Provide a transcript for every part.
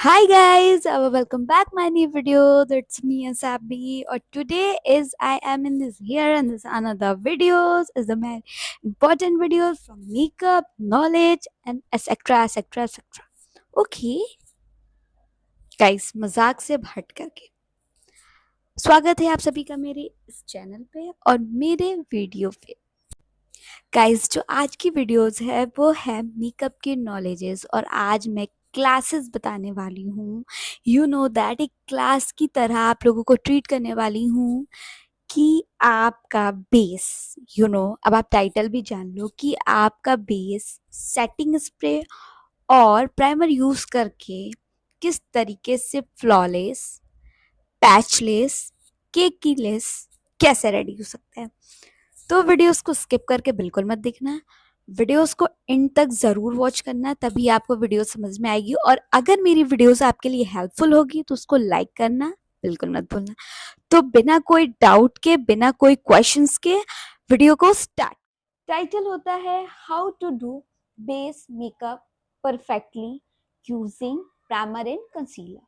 Hi guys, welcome back my new video. That's me Asabi. Or today is I am in this here and this another videos is the very important videos from makeup, knowledge and etc etc etc. Okay, guys, मजाक से हट करके स्वागत है आप सभी का मेरे इस चैनल पे और मेरे वीडियो पे। गाइस, जो आज की वीडियोस है वो है मेकअप की नॉलेजेस और आज मैं क्लासेस बताने वाली हूँ। यू नो दैट एक क्लास की तरह आप लोगों को ट्रीट करने वाली हूँ कि आपका बेस अब आप टाइटल भी जान लो कि आपका बेस सेटिंग स्प्रे और प्राइमर यूज करके किस तरीके से फ्लॉलेस, पैचलेस, केक की लेस कैसे रेडी हो सकता है। तो वीडियोस को स्किप करके बिल्कुल मत देखना, वीडियोस को एंड तक ज़रूर वॉच करना, तभी आपको वीडियो समझ में आएगी। और अगर मेरी वीडियोस आपके लिए हेल्पफुल होगी तो उसको लाइक करना बिल्कुल मत भूलना। तो बिना कोई डाउट के, बिना कोई क्वेश्चंस के वीडियो को स्टार्ट। टाइटल होता है how to do base makeup perfectly using primer and concealer.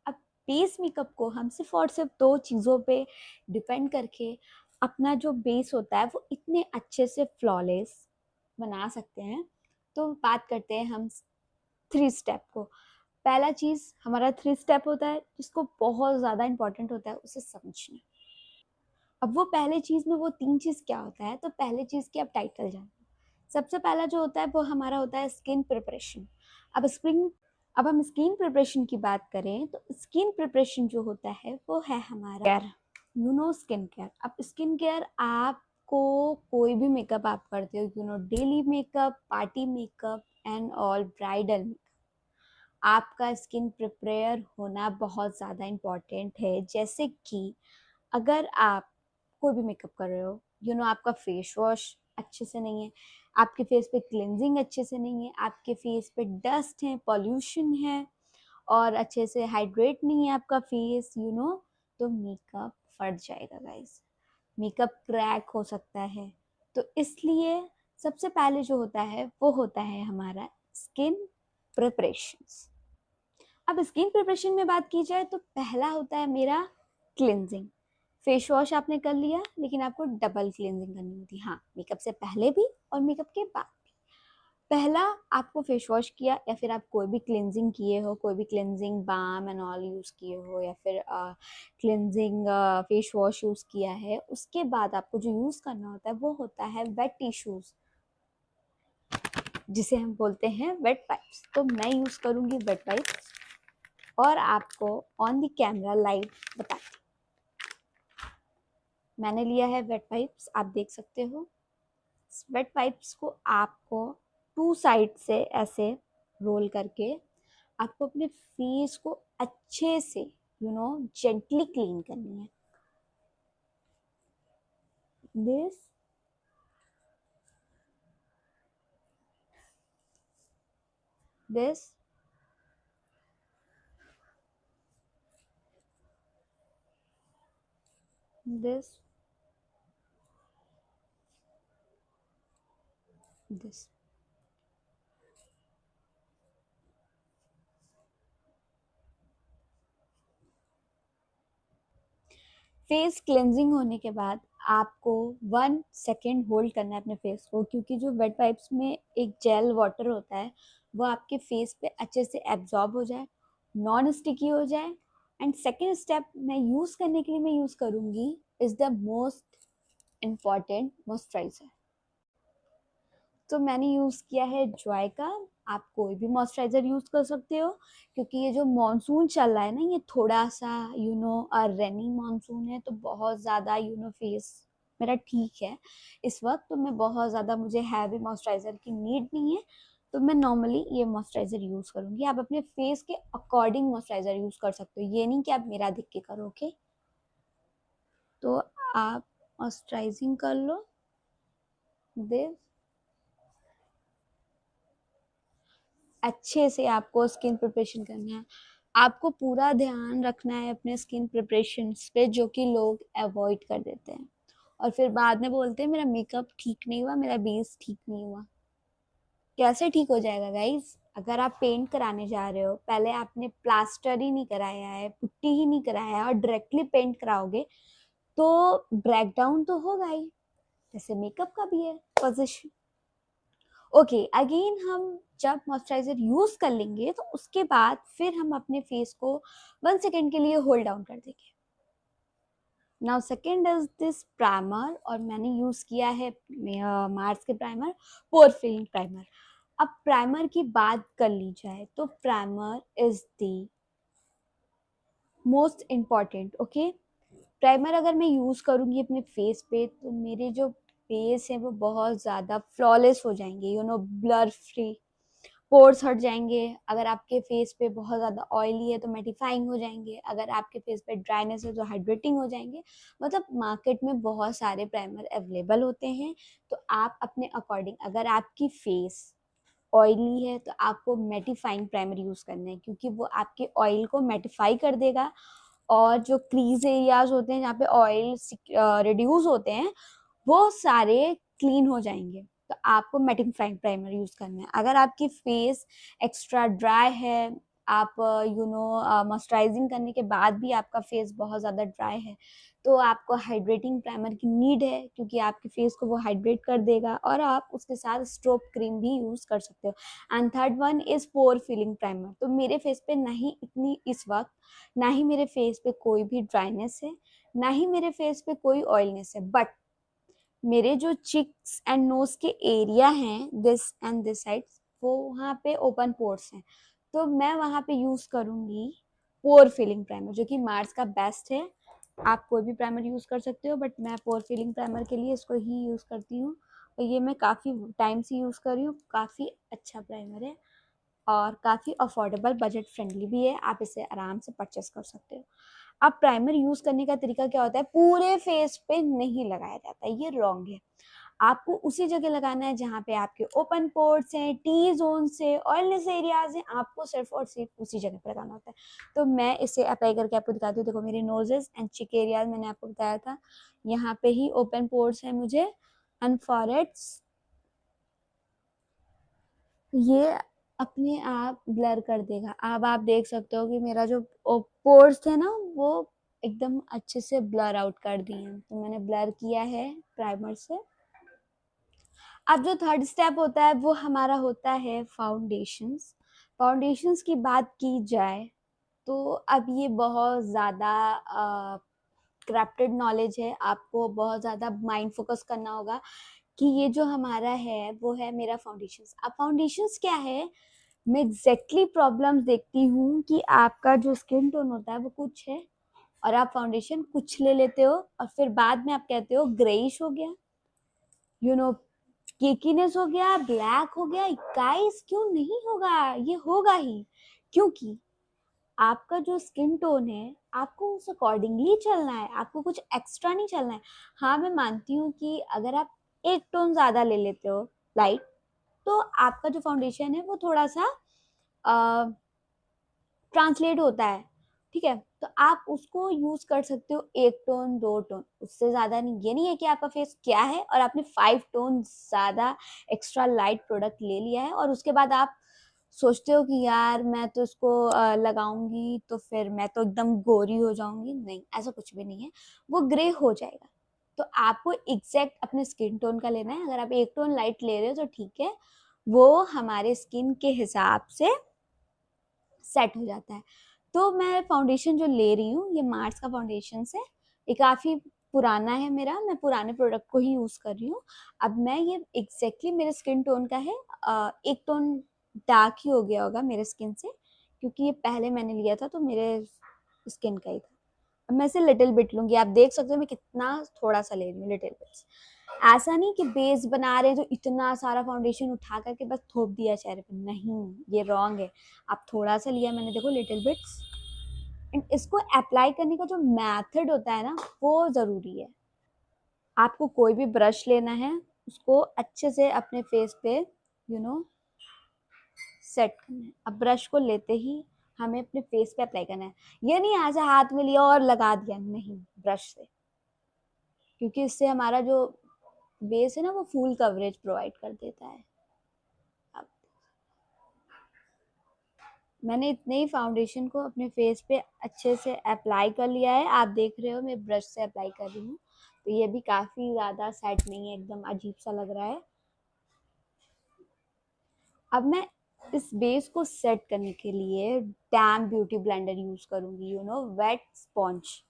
अब बेस मेकअप को हम सिर्फ और सिर्फ दो चीज़ों पे डिपेंड करके अपना जो बेस होता है वो इतने अच्छे से फ्लॉलेस बना सकते हैं। तो बात करते हैं हम 3 स्टेप को। पहला चीज़ हमारा 3 स्टेप होता है जिसको बहुत ज़्यादा इंपॉर्टेंट होता है उसे समझना। अब वो पहले चीज़ में वो 3 चीज़ क्या होता है, तो पहले चीज़ की आप टाइटल जानो। सबसे पहला जो होता है वो हमारा होता है स्किन प्रिपरेशन। अब हम स्किन प्रिपरेशन की बात करें तो स्किन प्रिपरेशन जो होता है वो है हमारा केयर, स्किन केयर। अब स्किन केयर आपको कोई भी मेकअप आप करते हो, daily makeup, party makeup and all bridal makeup, आपका स्किन प्रिपेयर होना बहुत ज़्यादा इम्पॉर्टेंट है। जैसे कि अगर आप कोई भी मेकअप कर रहे हो, आपका फेस वॉश अच्छे से नहीं है, आपके फेस पे क्लिनजिंग अच्छे से नहीं है, आपके फेस पे डस्ट है, पॉल्यूशन है और अच्छे से हाइड्रेट नहीं है आपका फेस, तो मेकअप फट जाएगा गाइस, मेकअप क्रैक हो सकता है। तो इसलिए सबसे पहले जो होता है वो होता है हमारा स्किन प्रिपरेशंस। अब स्किन प्रिपरेशन में बात की जाए तो पहला होता है मेरा क्लिनजिंग। फेस वॉश आपने कर लिया लेकिन आपको डबल क्लिनजिंग करनी होती है, हाँ, मेकअप से पहले भी और मेकअप के बाद भी। पहला आपको फेस वॉश किया या फिर आप कोई भी क्लिनजिंग किए हो, कोई भी cleansing balm and all use किए हो या फिर क्लिनजिंग फेस वॉश यूज़ किया है, उसके बाद आपको जो यूज़ करना होता है वो होता है वेट टिश्यूज़, जिसे हम बोलते हैं वेट वाइप्स। तो मैं यूज़ करूँगी वेट वाइप्स और आपको ऑन द कैमरा लाइव बताती। मैंने लिया है वेट वाइप्स, आप देख सकते हो। वेट वाइप्स को आपको 2 साइड से ऐसे रोल करके आपको अपने फेस को अच्छे से जेंटली क्लीन करनी है। This this this this face cleansing होने के बाद आपको 1 सेकेंड होल्ड करना है अपने फेस को, क्योंकि जो वेट वाइप्स में एक जेल वाटर होता है वो आपके फेस पे अच्छे से एब्जॉर्ब हो जाए, नॉन स्टिकी हो जाए। एंड सेकेंड स्टेप मैं यूज़ करने के लिए मैं यूज़ करूँगी is the most important moisturiser. तो मैंने यूज़ किया है जॉय का। आप कोई भी मॉइस्चराइज़र यूज़ कर सकते हो, क्योंकि ये जो मानसून चल रहा है ना, ये थोड़ा सा रेनी मानसून है, तो बहुत ज़्यादा फेस मेरा ठीक है इस वक्त, तो मैं बहुत ज़्यादा मुझे हैवी मॉइस्चराइज़र की नीड नहीं है, तो मैं नॉर्मली ये मॉइस्चराइज़र यूज़ करूँगी। आप अपने फेस के अकॉर्डिंग मॉइस्चराइज़र यूज़ कर सकते हो, ये नहीं कि आप मेरा देख के करो। ओके, तो आप मॉइस्चराइजिंग कर लो। दिस अच्छे से आपको स्किन प्रिपरेशन करना है, आपको पूरा ध्यान रखना है अपने स्किन प्रिपरेशंस पे, जो कि लोग अवॉइड कर देते हैं और फिर बाद में बोलते हैं मेरा मेकअप ठीक नहीं हुआ, मेरा बेस ठीक नहीं हुआ। कैसे ठीक हो जाएगा गाइज? अगर आप पेंट कराने जा रहे हो, पहले आपने प्लास्टर ही नहीं कराया है, पुट्टी ही नहीं कराया है और डायरेक्टली पेंट कराओगे तो ब्रेकडाउन तो होगा ही। जैसे मेकअप का भी है पोजीशन। ओके, अगेन हम जब मॉइस्चराइजर यूज कर लेंगे तो उसके बाद फिर हम अपने फेस को 1 सेकेंड के लिए होल्ड डाउन कर देंगे। Now second is this primer, और मैंने यूज किया है मार्स के प्राइमर, पोर फिलिंग प्राइमर। अब प्राइमर की बात कर ली जाए तो primer is the most important. Okay, primer अगर मैं यूज करूंगी अपने फेस पे तो मेरे जो फेस है वो बहुत ज्यादा फ्लॉलेस हो जाएंगे, ब्लर फ्री, पोर्स हट जाएंगे। अगर आपके फेस पे बहुत ज़्यादा ऑयली है तो मेटिफाइंग हो जाएंगे, अगर आपके फेस पे ड्राइनेस है तो हाइड्रेटिंग हो जाएंगे। मतलब मार्केट में बहुत सारे प्राइमर अवेलेबल होते हैं, तो आप अपने अकॉर्डिंग, अगर आपकी फेस ऑयली है तो आपको मेटिफाइंग प्राइमर यूज़ करना है, क्योंकि वो आपके ऑयल को मेटिफाई कर देगा और जो क्रीज एरियाज होते हैं जहाँ पे ऑयल रिड्यूस होते हैं वो सारे क्लीन हो जाएंगे। तो आपको मैटिफाइंग प्राइमर यूज करना है। अगर आपकी फेस एक्स्ट्रा ड्राई है, आप मॉइस्चराइजिंग करने के बाद भी आपका फेस बहुत ज़्यादा ड्राई है, तो आपको हाइड्रेटिंग प्राइमर की नीड है, क्योंकि आपके फेस को वो हाइड्रेट कर देगा। और आप उसके साथ स्ट्रोब क्रीम भी यूज़ कर सकते हो। And third one is pore filling primer. तो मेरे फेस पे नहीं इतनी इस वक्त, ना ही मेरे फेस पे कोई भी ड्राइनेस है, ना ही मेरे फेस पे कोई ऑयलनेस है, बट मेरे जो चिक्स एंड नोज के एरिया हैं, दिस एंड दिस साइड, वो वहाँ पे ओपन पोर्स हैं। तो मैं वहाँ पे यूज करूँगी पोर फिलिंग प्राइमर, जो कि मार्स का बेस्ट है। आप कोई भी प्राइमर यूज कर सकते हो, बट मैं पोर फिलिंग प्राइमर के लिए इसको ही यूज करती हूँ, और ये मैं काफ़ी टाइम से यूज कर रही हूँ। काफ़ी अच्छा प्राइमर है और काफ़ी अफोर्डेबल, बजट फ्रेंडली भी है, आप इसे आराम से परचेस कर सकते हो। अब प्राइमर यूज करने का तरीका क्या होता है, पूरे फेस पे नहीं लगाया जाता है, ये रॉन्ग है। आपको उसी जगह लगाना है जहाँ पे आपके ओपन पोर्ट्स हैं, टी जोन से, ऑयलनेस एरियाज हैं, आपको सिर्फ और सिर्फ उसी जगह पे लगाना होता है। तो मैं इसे अप्लाई करके आपको दिखाती हूँ। देखो, मेरे नोजेस एंड चिक एरियाज मैंने आपको बताया था, यहाँ पे ही ओपन पोर्ट्स हैं मुझे, एंड फॉरहेड्स ये अपने आप ब्लर कर देगा। अब आप देख सकते हो कि मेरा जो पोर्स थे ना वो एकदम अच्छे से ब्लर आउट कर दिए हैं, तो मैंने ब्लर किया है प्राइमर से। अब जो थर्ड स्टेप होता है वो हमारा होता है फाउंडेशंस। फाउंडेशंस की बात की जाए तो अब ये बहुत ज़्यादा क्रैप्टेड नॉलेज है, आपको बहुत ज़्यादा माइंड फोकस करना होगा कि ये जो हमारा है वो है मेरा फाउंडेशंस। अब फाउंडेशंस क्या है, मैं एग्जैक्टली प्रॉब्लम्स देखती हूँ कि आपका जो स्किन टोन होता है वो कुछ है, और आप फाउंडेशन कुछ ले लेते हो और फिर बाद में आप कहते हो ग्रेइश हो गया, यू नो केकीनेस हो गया, ब्लैक हो गया। गाइस, क्यों नहीं होगा, ये होगा ही, क्योंकि आपका जो स्किन टोन है आपको उस अकॉर्डिंगली चलना है, आपको कुछ एक्स्ट्रा नहीं चलना है। हाँ, मैं मानती हूँ कि अगर आप एक टोन ज्यादा ले लेते हो लाइट, तो आपका जो फाउंडेशन है वो थोड़ा सा ट्रांसलेट होता है, ठीक है, तो आप उसको यूज कर सकते हो 1 टोन 2 टोन, उससे ज्यादा नहीं। ये नहीं है कि आपका फेस क्या है और आपने 5 टोन ज्यादा एक्स्ट्रा लाइट प्रोडक्ट ले लिया है और उसके बाद आप सोचते हो कि यार मैं तो इसको लगाऊंगी तो फिर मैं तो एकदम गोरी हो जाऊंगी। नहीं, ऐसा कुछ भी नहीं है, वो ग्रे हो जाएगा। तो आपको एग्जैक्ट अपने स्किन टोन का लेना है। अगर आप 1 टोन लाइट ले रहे हो तो ठीक है, वो हमारे स्किन के हिसाब से सेट हो जाता है। तो मैं फाउंडेशन जो ले रही हूँ ये मार्स का फाउंडेशन है, ये काफ़ी पुराना है मेरा, मैं पुराने प्रोडक्ट को ही यूज़ कर रही हूँ। अब मैं ये एग्जैक्टली मेरे स्किन टोन का है, 1 टोन डार्क ही हो गया होगा मेरे स्किन से, क्योंकि ये पहले मैंने लिया था तो मेरे स्किन का ही था। अब मैं इसे लिटिल बिट लूंगी, आप देख सकते हो मैं कितना थोड़ा सा ले रही हूँ, लिटिल बिट्स। ऐसा नहीं कि बेस बना रहे तो इतना सारा फाउंडेशन उठा करके बस थोप दिया चेहरे पे, नहीं, ये रॉन्ग है। आप थोड़ा सा लिया मैंने, देखो, लिटिल बिट्स। एंड इसको अप्लाई करने का जो मेथड होता है ना वो जरूरी है। आपको कोई भी ब्रश लेना है, उसको अच्छे से अपने फेस पे यू नो सेट करना है। अब ब्रश को लेते ही हमें अपने फेस पे अप्लाई करना है, ये नहीं ऐसे हाथ में लिया और लगा दिया, नहीं, ब्रश से, क्योंकि इससे हमारा जो बेस है ना वो फुल कवरेज प्रोवाइड कर देता है। अब मैंने इतने ही फाउंडेशन को अपने फेस पे अच्छे से अप्लाई कर लिया है। आप देख रहे हो मैं ब्रश से अप्लाई कर रही हूँ, तो ये भी काफ़ी ज़्यादा सेट नहीं है, एकदम अजीब सा लग रहा है। अब मैं इस बेस को सेट करने के लिए डैम ब्यूटी ब्लेंडर यूज़ करूँगी, वेट स्पॉन्ज।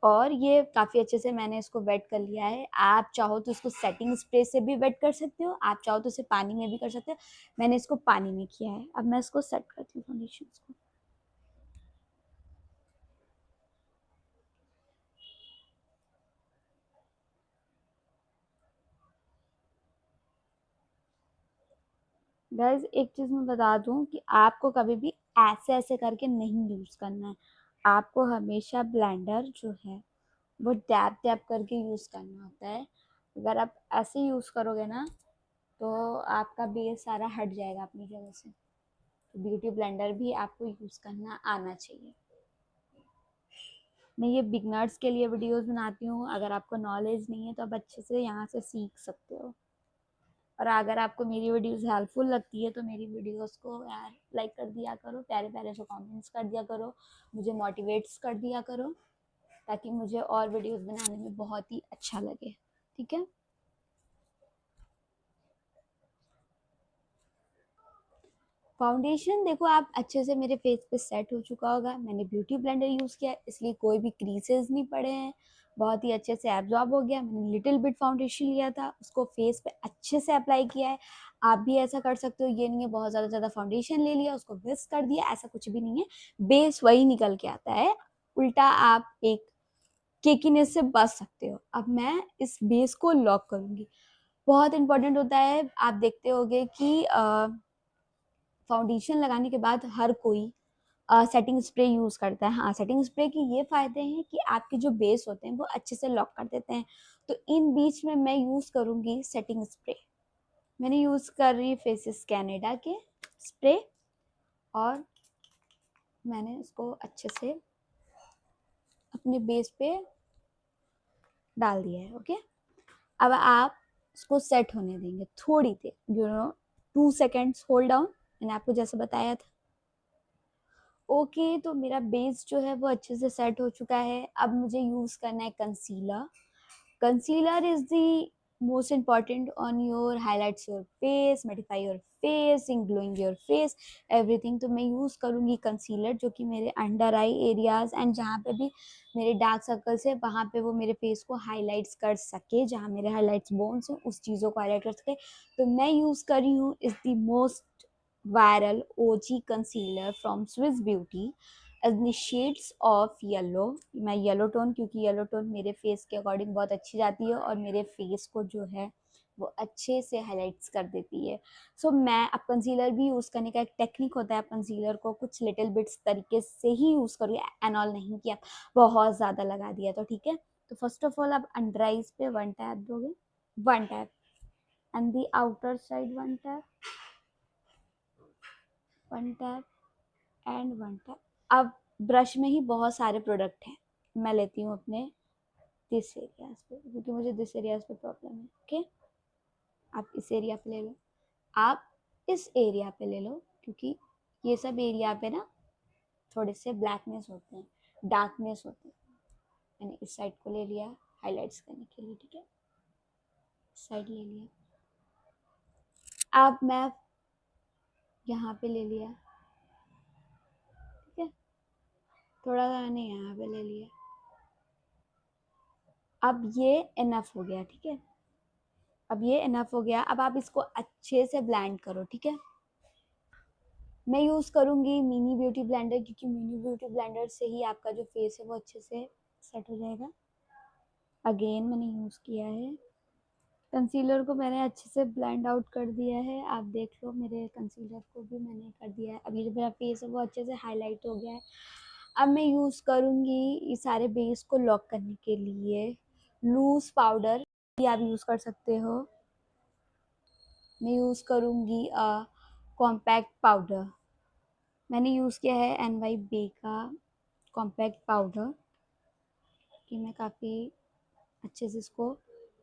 और ये काफ़ी अच्छे से मैंने इसको वेट कर लिया है। आप चाहो तो इसको सेटिंग स्प्रे से भी वेट कर सकते हो, आप चाहो तो इसे पानी में भी कर सकते हो। मैंने इसको पानी में किया है। अब मैं इसको सेट करती हूँ फाउंडेशन को। गाइस एक चीज़ मैं बता दूं कि आपको कभी भी ऐसे ऐसे करके नहीं यूज़ करना है। आपको हमेशा ब्लेंडर जो है वो डैब डैब करके यूज़ करना होता है। अगर आप ऐसे यूज़ करोगे ना तो आपका बेस सारा हट जाएगा अपनी जगह से। तो ब्यूटी ब्लेंडर भी आपको यूज़ करना आना चाहिए। मैं ये बिगनर्स के लिए वीडियोस बनाती हूँ। अगर आपको नॉलेज नहीं है तो आप अच्छे से यहाँ से सीख सकते हो। और अगर आपको मेरी वीडियोस हेल्पफुल लगती है तो मेरी वीडियोस को यार लाइक कर दिया करो, प्यारे प्यारे से कमेंट्स कर दिया करो, मुझे मोटिवेट्स कर दिया करो, ताकि मुझे और वीडियोस बनाने में बहुत ही अच्छा लगे। ठीक है। फाउंडेशन देखो आप अच्छे से मेरे फेस पे सेट हो चुका होगा। मैंने ब्यूटी ब्लेंडर यूज़ किया है इसलिए कोई भी क्रीसेस नहीं पड़े हैं, बहुत ही अच्छे से एब्जॉर्ब हो गया। मैंने लिटिल बिट फाउंडेशन लिया था, उसको फेस पे अच्छे से अप्लाई किया है। आप भी ऐसा कर सकते हो। ये नहीं है बहुत ज़्यादा ज़्यादा फाउंडेशन ले लिया उसको विस्क कर दिया, ऐसा कुछ भी नहीं है। बेस वही निकल के आता है, उल्टा आप एक केकीनेस से बच सकते हो। अब मैं इस बेस को लॉक करूंगी। बहुत इंपॉर्टेंट होता है, आप देखते होगे कि फाउंडेशन लगाने के बाद हर कोई सेटिंग स्प्रे यूज करता है। हाँ, सेटिंग स्प्रे के ये फायदे हैं कि आपके जो बेस होते हैं वो अच्छे से लॉक कर देते हैं। तो इन बीच में मैं यूज करूंगी सेटिंग स्प्रे। मैंने यूज कर रही फेसेस कैनेडा के स्प्रे, और मैंने उसको अच्छे से अपने बेस पे डाल दिया है। ओके, अब आप इसको सेट होने देंगे थोड़ी देर, 2 सेकेंड्स होल्ड डाउन। मैंने आपको जैसे बताया था। ओके, तो मेरा बेस जो है वो अच्छे से सेट हो चुका है। अब मुझे यूज़ करना है concealer. Concealer is the most important on your highlights your face, modify your face, in glowing your face, everything. तो मैं यूज़ करूँगी कंसीलर जो कि मेरे अंडर आई एरियाज एंड जहाँ पे भी मेरे डार्क सर्कल्स है वहाँ पे वो मेरे फेस को हाईलाइट्स कर सके, जहाँ मेरे हाईलाइट्स बोन्स हैं उस चीज़ों को हाईलाइट कर सके। तो मैं यूज़ कर रही हूँ is the most viral OG concealer from Swiss Beauty in the shades of yellow। मैं येलो टोन, क्योंकि येलो टोन मेरे फेस के अकॉर्डिंग बहुत अच्छी जाती है और मेरे फेस को जो है वो अच्छे से हाईलाइट्स कर देती है। सो मैं अब कंसीलर भी यूज़ करने का एक टेक्निक होता है। कंसीलर को कुछ लिटिल बिट्स तरीके से ही यूज़ करूँ, एनऑल नहीं किया, बहुत ज़्यादा लगा दिया तो ठीक है। तो फर्स्ट ऑफ ऑल आप अंडर आइज पे 1 टैप दोगे, 1 tap, and the outer side 1 tap, 1 tap and 1 tap. अब ब्रश में ही बहुत सारे प्रोडक्ट हैं, मैं लेती हूँ अपने दिस एरियाज पे, क्योंकि मुझे दिस एरियाज पे प्रॉब्लम है। ओके, आप इस एरिया पे ले लो, आप इस एरिया पे ले लो, क्योंकि ये सब एरिया पे ना थोड़े से ब्लैकनेस होते हैं, डार्कनेस होते हैं। मैंने इस साइड को ले लिया हाईलाइट्स करने के लिए, ठीक है, इस साइड ले लिया। अब मैं यहाँ पे ले लिया, ठीक है, थोड़ा सा मैंने यहाँ पे ले लिया। अब ये इनफ हो गया, ठीक है, अब ये इनफ हो गया। अब आप इसको अच्छे से ब्लेंड करो, ठीक है। मैं यूज़ करूँगी मिनी ब्यूटी ब्लेंडर, क्योंकि मिनी ब्यूटी ब्लेंडर से ही आपका जो फेस है वो अच्छे से सेट हो जाएगा। अगेन मैंने यूज़ किया है कंसीलर को, मैंने अच्छे से ब्लेंड आउट कर दिया है। आप देख लो मेरे कंसीलर को भी मैंने कर दिया है। अब ये जो मेरा फेस है वो अच्छे से हाईलाइट हो गया है। अब मैं यूज़ करूँगी ये सारे बेस को लॉक करने के लिए लूज़ पाउडर, ये आप यूज़ कर सकते हो। मैं यूज़ करूँगी कॉम्पैक्ट पाउडर। मैंने यूज़ किया है NYB का कॉम्पैक्ट पाउडर, कि मैं काफ़ी अच्छे से इसको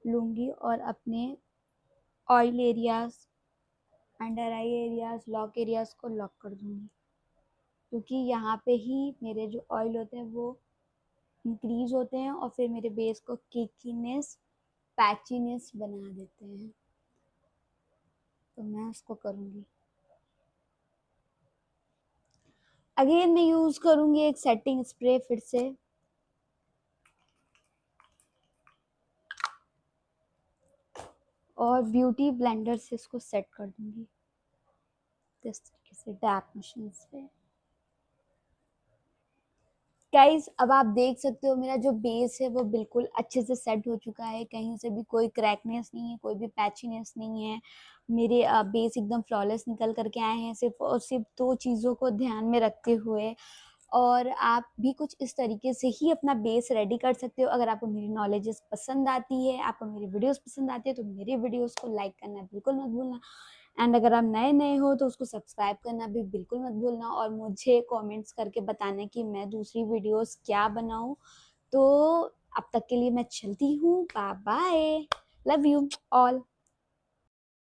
लूँगी और अपने ऑयल एरियाज़, अंडर आई एरियाज़, लॉक एरियाज़ को लॉक कर दूँगी। क्योंकि यहाँ पे ही मेरे जो ऑयल होते हैं वो इंक्रीज होते हैं और फिर मेरे बेस को केकीनेस, पैचीनेस बना देते हैं। तो मैं उसको करूँगी। अगेन मैं यूज़ करूँगी एक सेटिंग स्प्रे फिर से। और ब्यूटी ब्लेंडर से इसको सेट कर दूँगी इस तरीके से डैप मशीन पे। गाइस अब आप देख सकते हो मेरा जो बेस है वो बिल्कुल अच्छे से सेट हो चुका है, कहीं से भी कोई क्रैकनेस नहीं है, कोई भी पैचीनेस नहीं है। मेरे बेस एकदम फ्लॉलेस निकल करके आए हैं, सिर्फ और सिर्फ 2 चीज़ों को ध्यान में रखते हुए। और आप भी कुछ इस तरीके से ही अपना बेस रेडी कर सकते हो। अगर आपको मेरी नॉलेजेस पसंद आती है, आपको मेरी वीडियोस पसंद आती है, तो मेरे वीडियोस को लाइक करना बिल्कुल मत भूलना। एंड अगर आप नए नए हो तो उसको सब्सक्राइब करना भी बिल्कुल मत भूलना, और मुझे कमेंट्स करके बताना कि मैं दूसरी वीडियोस क्या बनाऊं। तो अब तक के लिए मैं चलती हूँ, bye bye, love you all.